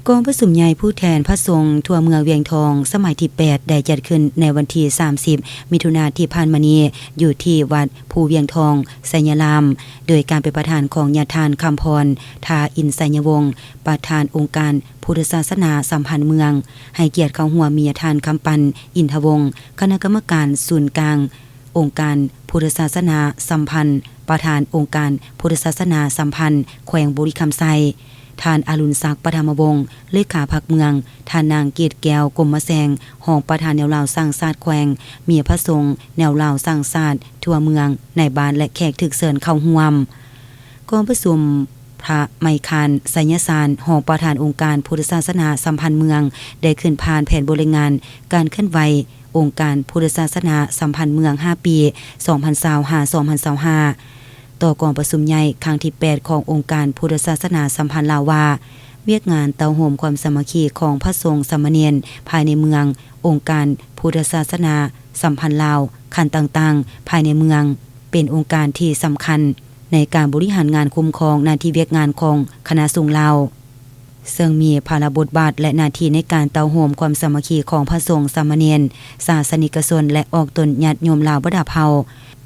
กองประชุมใหญ่ผู้แทนพระสงฆ์ทั่วเมืองเวียงทองสมัยที่8ได้จัดขึ้นในวันที่30มิถุนายนที่ผ่านมานี้อยู่ที่วัดภูเวียงทองไสยรามโดยการเป็นประธานของญาติทานคำพรทาอินไสยวงศ์ประธานองค์การพุทธศาสนาสัมพันธ์เมืองให้เกียรติเข้าหัวมีญาติทานคำปันอินทวงศ์คณะกรรมการศูนย์กลางองค์การพุทธศาสนาสัมพันธ์ประธานองค์การพุทธศาสนาสัมพันธ์แขวงบุรีคำไซท่านอรุณศักดิ์ปฐมวงศ์เลขาพรรคเมืองท่านนางเกตแก้วกรมแสงหองประธานแนวลาวสร้างศาสตร์แขวงเมียพระสงฆ์แนวลาวสร้างศาสตร์ทั่วเมืองในบ้านและแขกถึกเชิญเข้าร่วมกองประชุมพระไมคานไสยสารหองประธานองค์การพุทธศาสนาสัมพันธ์เมืองได้ขึ้นผ่านแผนบริงานการเคลื่อนไหวองค์การพุทธศาสนาสัมพันธ์เมือง5ปี2025-2025ต่อกองประชุมใหญ่ครั้งที่8ขององค์การพุทธศาสนาสัมพันธ์ลาวว่าเวียกงานเตาโหมความสามัคคีของพระสงฆ์สามเณรภายในเมืององค์การพุทธศาสนาสัมพันธ์ลาวขั้นต่างๆภายในเมืองเป็นองค์การที่สำคัญในการบริหารงานคุ้มครองหน้าที่เวียกงานของคณะสงฆ์ลาวซึ่งมีภาระบทบาทและหน้าที่ในการเตาโหมความสามัคคีของพระสงฆ์สามเณรศาสนิกชนและออกตนญาติโยมลาวบ่ดาเฮา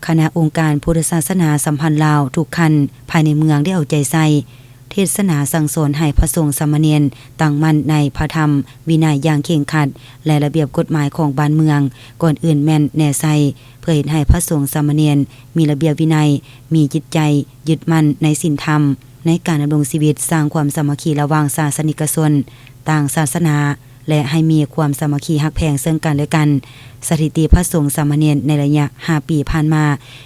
คณะองค์การพุทธศาสนาสัมพันธ์ลาวทุกคันภายในเมืองได้เอาใจใส่เทศนาสั่งสอนให้พระสงฆ์สามเณรตั้งมั่นในพระธรรมวินัยอย่างเคร่งครัดและระเบียบกฎหมายของบ้านเมืองก่อนอื่นแม่นแน่ใส่เพื่อเฮ็ดให้พระสงฆ์สามเณรมีระเบียบวินัยมีจิตใจยึดมั่นในศีลธรรมในการดำรงชีวิตสร้างความสามัคคีระหว่างศาสนิกชนต่างศาสนาและให้มีความสามัคคีฮักแพงซึ่งกันและกันสถิติพระสงฆ์สามเณรในระยะ5ปีผ่านมา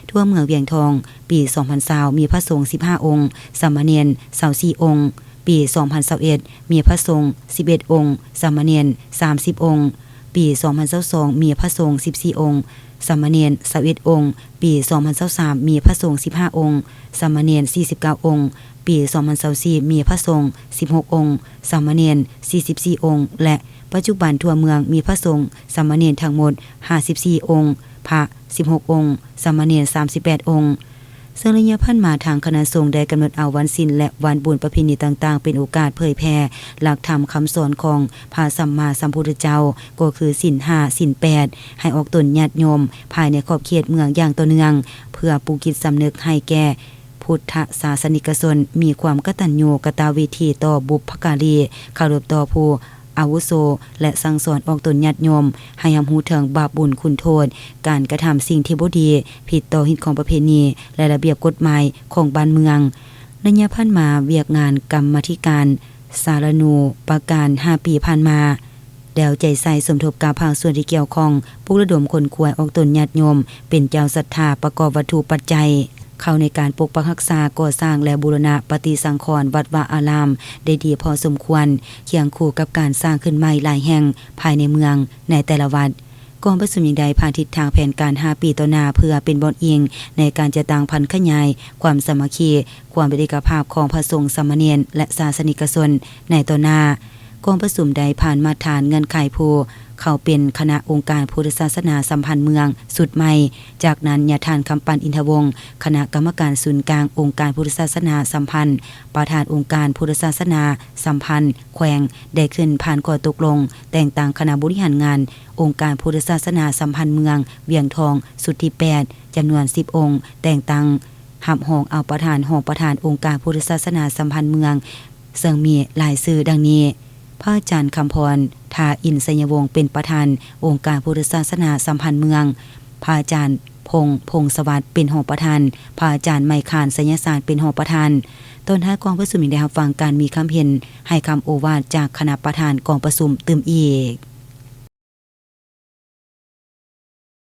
ทั่วเมืองเวียงทองปี2020มีพระสงฆ์15องค์สามเณร24องค์ปี2021มีพระสงฆ์11องค์สามเณร30องค์ปี2022มีพระสงฆ์14องค์สามเณร21องค์ปี2023มีพระสงฆ์15องค์สามเณร49องค์ปี2024มีพระสงฆ์16องค์สามเณร44องค์และปัจจุบันทั่วเมืองมีพระสงฆ์สามเณรทั้งหมด54องค์พระ16องค์สามเณร38องค์ซึ่งระยะผ่านมาทางคณะสงฆ์ได้กำหนดเอาวันศีลและวันบุญประเพณีต่างๆเป็นโอกาสเผยแพร่หลักธรรมคำสอนของพระสัมมาสัมพุทธเจ้าก็คือศีล5ศีล8ให้ออกตนญาติโยมภายในขอบเขตเมืองอย่างต่อเนื่องเพื่อปลูกจิตสำนึกให้แก่พุทธศาสนิกชนมีความกตัญญูกตเวทีต่อบุพการีเคารพต่อผู้อาวุโสและสั่งสอนออกตนญาติโยมให้ยำรู้ถึงบาปบุญคุณโทษการกระทำสิ่งที่บ่ดีผิดต่อหิตของประเพณีและระเบียบกฎหมายของบ้านเมืองระยะผ่านมาเวียกงานกรรมาธิการสารนูประการ5ปีผ่านมาแดวใจใส่สมทบกับภาคส่วนที่เกี่ยวข้องปลุกระดมคนขวยออกตนญาติโยมเป็นเจ้าศรัทธาประกอบวัตถุปัจจัยเข้าในการปกปักรักษาก่อสร้างและบูรณะปฏิสังขรณ์วัดวาอารามได้ดีพอสมควรเคียงคู่กับการสร้างขึ้นใหม่หลายแห่งภายในเมืองในแต่ละวัดกองประชุมอย่างใดผ่านทิศทางแผนการ5ปีต่อหน้าเพื่อเป็นบทอิงในการจะตั้งพันขยายความสามัคคีความเป็นเอกภาพของพระสงฆ์สามเณรและศาสนิกชนในต่อหน้ากองประชุมใดผ่านมาตรฐานเงื่อนไขผู้เขาเป็นคณะองค์การพุทธศาสนาสัมพันธ์เมืองสุดใหม่จากนั้นญาติทานคำปันอินทวงศ์คณะกรรมการศูนย์กลางองค์การพุทธศาสนาสัมพันธ์ประธานองค์การพุทธศาสนาสัมพันธ์แขวงได้ขึ้นผ่านข้อตกลงแต่งตั้งคณะบริหารงานองค์การพุทธศาสนาสัมพันธ์เมืองเวียงทองสุดที่8จำนวน10องค์แต่งตั้งหับหองเอาประธานองค์การพุทธศาสนาสัมพันธ์เมืองซึ่งมีหลายชื่อดังนี้พระอาจารย์คำพรทาอินไสยวงศ์เป็นประธานองค์การพุทธศาสนาสัมพันธ์เมืองพระอาจารย์พงศ์สวัสดิ์เป็นรองประธานพระอาจารย์ไมคานไสยศาสตร์เป็นรองประธานต้นท้ายกองประชุมได้รับฟังการมีคำเห็นให้คำโอวาทจากคณะประธานกองประชุมตื่มอีก